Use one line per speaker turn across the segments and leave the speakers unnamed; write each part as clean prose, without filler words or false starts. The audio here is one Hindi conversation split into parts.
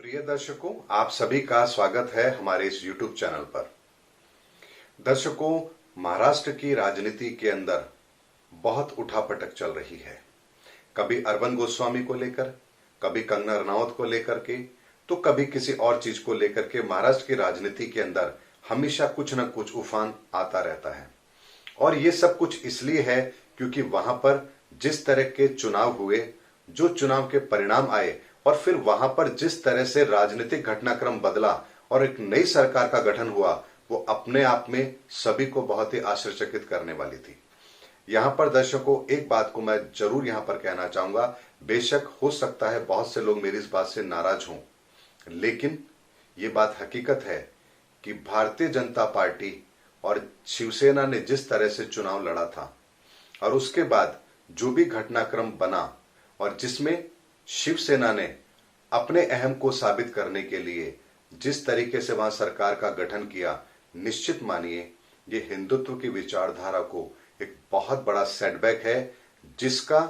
प्रिय दर्शकों, आप सभी का स्वागत है हमारे इस YouTube चैनल पर। दर्शकों, महाराष्ट्र की राजनीति के अंदर बहुत उठापटक चल रही है। कभी अरविंद गोस्वामी को लेकर, कभी कंगना रनौत को लेकर के, तो कभी किसी और चीज को लेकर के महाराष्ट्र की राजनीति के अंदर हमेशा कुछ न कुछ उफान आता रहता है। और ये सब कुछ इसलिए है क्योंकि वहां पर जिस तरह के चुनाव हुए, जो चुनाव के परिणाम आए और फिर वहां पर जिस तरह से राजनीतिक घटनाक्रम बदला और एक नई सरकार का गठन हुआ, वो अपने आप में सभी को बहुत ही आश्चर्यचकित करने वाली थी। यहां पर दर्शकों, एक बात को मैं जरूर यहां पर कहना चाहूंगा। बेशक हो सकता है बहुत से लोग मेरी इस बात से नाराज हों, लेकिन ये बात हकीकत है कि भारतीय जनता पार्टी और शिवसेना ने जिस तरह से चुनाव लड़ा था और उसके बाद जो भी घटनाक्रम बना और जिसमें शिवसेना ने अपने अहम को साबित करने के लिए जिस तरीके से वहां सरकार का गठन किया, निश्चित मानिए ये हिंदुत्व की विचारधारा को एक बहुत बड़ा सेटबैक है, जिसका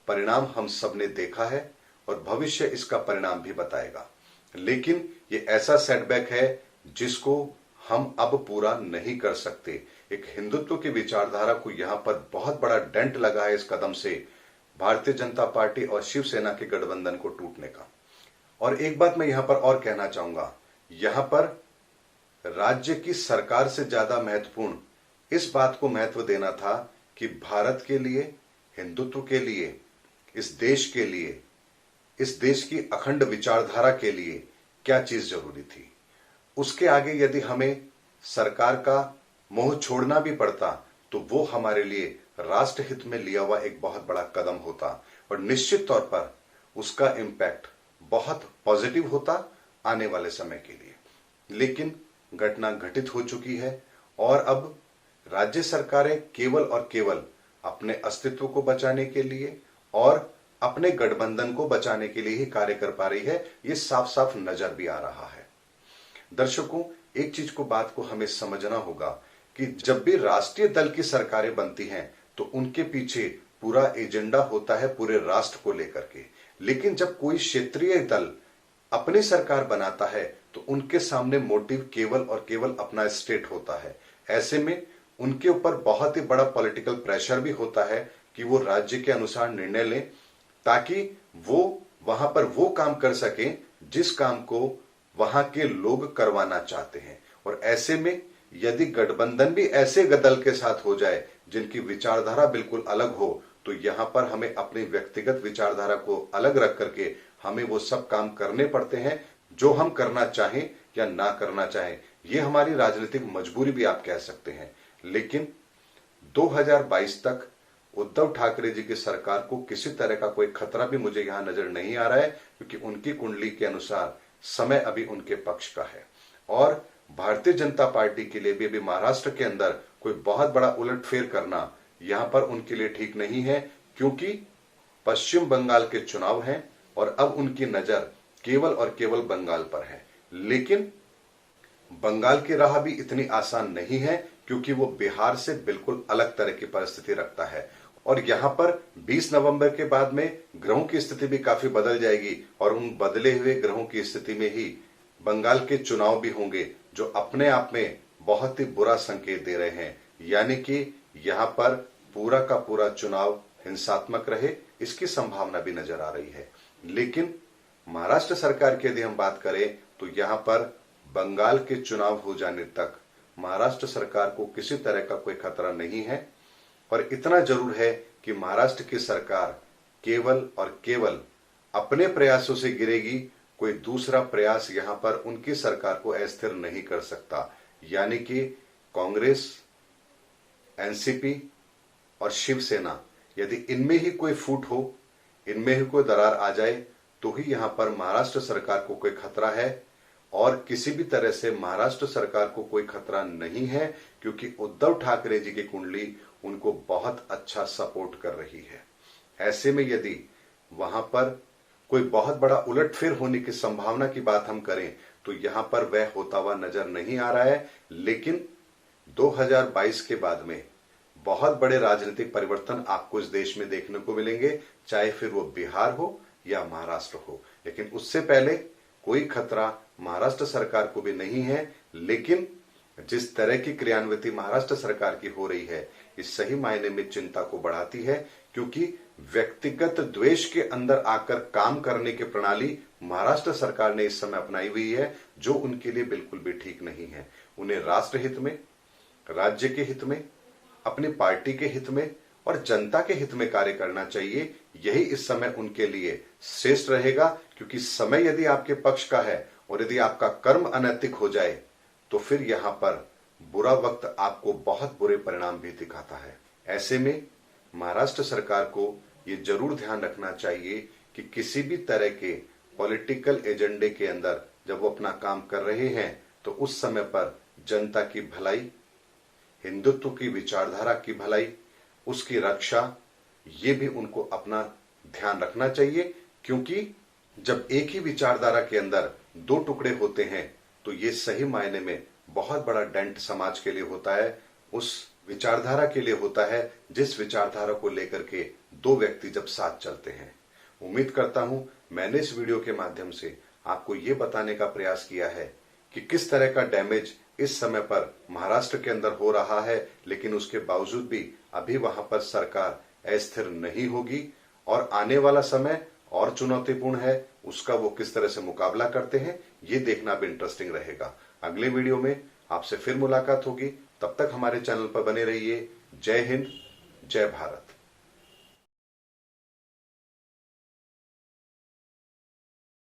परिणाम हम सब ने देखा है और भविष्य इसका परिणाम भी बताएगा। लेकिन ये ऐसा सेटबैक है जिसको हम अब पूरा नहीं कर सकते। एक हिंदुत्व की विचारधारा को यहां पर बहुत बड़ा डेंट लगा है इस कदम से, भारतीय जनता पार्टी और शिवसेना के गठबंधन को टूटने का। और एक बात मैं यहां पर और कहना चाहूंगा, यहां पर राज्य की सरकार से ज्यादा महत्वपूर्ण इस बात को महत्व देना था कि भारत के लिए, हिंदुत्व के लिए, इस देश के लिए, इस देश की अखंड विचारधारा के लिए क्या चीज जरूरी थी। उसके आगे यदि हमें सरकार का मोह छोड़ना भी पड़ता तो वो हमारे लिए राष्ट्र हित में लिया हुआ एक बहुत बड़ा कदम होता और निश्चित तौर पर उसका इंपैक्ट बहुत पॉजिटिव होता आने वाले समय के लिए। लेकिन घटना घटित हो चुकी है और अब राज्य सरकारें केवल और केवल अपने अस्तित्व को बचाने के लिए और अपने गठबंधन को बचाने के लिए ही कार्य कर पा रही है। ये साफ साफ नजर भी आ रहा है। दर्शकों, एक चीज को, बात को हमें समझना होगा कि जब भी राष्ट्रीय दल की सरकारें बनती हैं तो उनके पीछे पूरा एजेंडा होता है पूरे राष्ट्र को लेकर के। लेकिन जब कोई क्षेत्रीय दल अपनी सरकार बनाता है तो उनके सामने मोटिव केवल और केवल अपना स्टेट होता है। ऐसे में उनके ऊपर बहुत ही बड़ा पॉलिटिकल प्रेशर भी होता है कि वो राज्य के अनुसार निर्णय लें, ताकि वो वहां पर वो काम कर सकें जिस काम को वहां के लोग करवाना चाहते हैं। और ऐसे में यदि गठबंधन भी ऐसे दल के साथ हो जाए जिनकी विचारधारा बिल्कुल अलग हो, तो यहां पर हमें अपनी व्यक्तिगत विचारधारा को अलग रख करके हमें वो सब काम करने पड़ते हैं जो हम करना चाहें या ना करना चाहें। ये हमारी राजनीतिक मजबूरी भी आप कह सकते हैं। लेकिन 2022 तक उद्धव ठाकरे जी की सरकार को किसी तरह का कोई खतरा भी मुझे यहां नजर नहीं आ रहा है, क्योंकि उनकी कुंडली के अनुसार समय अभी उनके पक्ष का है। और भारतीय जनता पार्टी के लिए भी अभी महाराष्ट्र के अंदर कोई बहुत बड़ा उलटफेर करना यहां पर उनके लिए ठीक नहीं है, क्योंकि पश्चिम बंगाल के चुनाव हैं और अब उनकी नजर केवल और केवल बंगाल पर है। लेकिन बंगाल की राह भी इतनी आसान नहीं है, क्योंकि वो बिहार से बिल्कुल अलग तरह की परिस्थिति रखता है। और यहां पर 20 नवंबर के बाद में ग्रहों की स्थिति भी काफी बदल जाएगी और उन बदले हुए ग्रहों की स्थिति में ही बंगाल के चुनाव भी होंगे, जो अपने आप में बहुत ही बुरा संकेत दे रहे हैं। यानी कि यहां पर पूरा का पूरा चुनाव हिंसात्मक रहे, इसकी संभावना भी नजर आ रही है। लेकिन महाराष्ट्र सरकार की यदि हम बात करें तो यहां पर बंगाल के चुनाव हो जाने तक महाराष्ट्र सरकार को किसी तरह का कोई खतरा नहीं है। और इतना जरूर है कि महाराष्ट्र की सरकार केवल और केवल अपने प्रयासों से गिरेगी, कोई दूसरा प्रयास यहां पर उनकी सरकार को अस्थिर नहीं कर सकता। यानी कि कांग्रेस, एनसीपी और शिवसेना, यदि इनमें ही कोई फूट हो, इनमें ही कोई दरार आ जाए, तो ही यहां पर महाराष्ट्र सरकार को कोई खतरा है। और किसी भी तरह से महाराष्ट्र सरकार को कोई खतरा नहीं है, क्योंकि उद्धव ठाकरे जी की कुंडली उनको बहुत अच्छा सपोर्ट कर रही है। ऐसे में यदि वहां पर कोई बहुत बड़ा उलटफेर होने की संभावना की बात हम करें तो यहां पर वह होता हुआ नजर नहीं आ रहा है। लेकिन 2022 के बाद में बहुत बड़े राजनीतिक परिवर्तन आपको इस देश में देखने को मिलेंगे, चाहे फिर वो बिहार हो या महाराष्ट्र हो। लेकिन उससे पहले कोई खतरा महाराष्ट्र सरकार को भी नहीं है, लेकिन जिस तरह की क्रियान्विति महाराष्ट्र सरकार की हो रही है, इस सही मायने में चिंता को बढ़ाती है, क्योंकि व्यक्तिगत द्वेष के अंदर आकर काम करने की प्रणाली महाराष्ट्र सरकार ने इस समय अपनाई हुई है, जो उनके लिए बिल्कुल भी ठीक नहीं है। उन्हें राष्ट्र हित में, राज्य के हित में, अपनी पार्टी के हित में और जनता के हित में कार्य करना चाहिए। यही इस समय उनके लिए श्रेष्ठ रहेगा, क्योंकि समय यदि आपके पक्ष का है और यदि आपका कर्म अनैतिक हो जाए तो फिर यहां पर बुरा वक्त आपको बहुत बुरे परिणाम भी दिखाता है। ऐसे में महाराष्ट्र सरकार को ये जरूर ध्यान रखना चाहिए कि किसी भी तरह के पॉलिटिकल एजेंडे के अंदर जब वो अपना काम कर रहे हैं तो उस समय पर जनता की भलाई, हिंदुत्व की विचारधारा की भलाई, उसकी रक्षा, ये भी उनको अपना ध्यान रखना चाहिए। क्योंकि जब एक ही विचारधारा के अंदर दो टुकड़े होते हैं तो ये सही मायने में बहुत बड़ा डेंट समाज के लिए होता है, उस विचारधारा के लिए होता है जिस विचारधारा को लेकर के दो व्यक्ति जब साथ चलते हैं। उम्मीद करता हूं मैंने इस वीडियो के माध्यम से आपको ये बताने का प्रयास किया है कि किस तरह का डैमेज इस समय पर महाराष्ट्र के अंदर हो रहा है, लेकिन उसके बावजूद भी अभी वहां पर सरकार अस्थिर नहीं होगी और आने वाला समय और चुनौतीपूर्ण है। उसका वो किस तरह से मुकाबला करते हैं, ये देखना भी इंटरेस्टिंग रहेगा। अगले वीडियो में आपसे फिर मुलाकात होगी, तब तक हमारे चैनल पर बने रहिए। जय हिंद, जय भारत।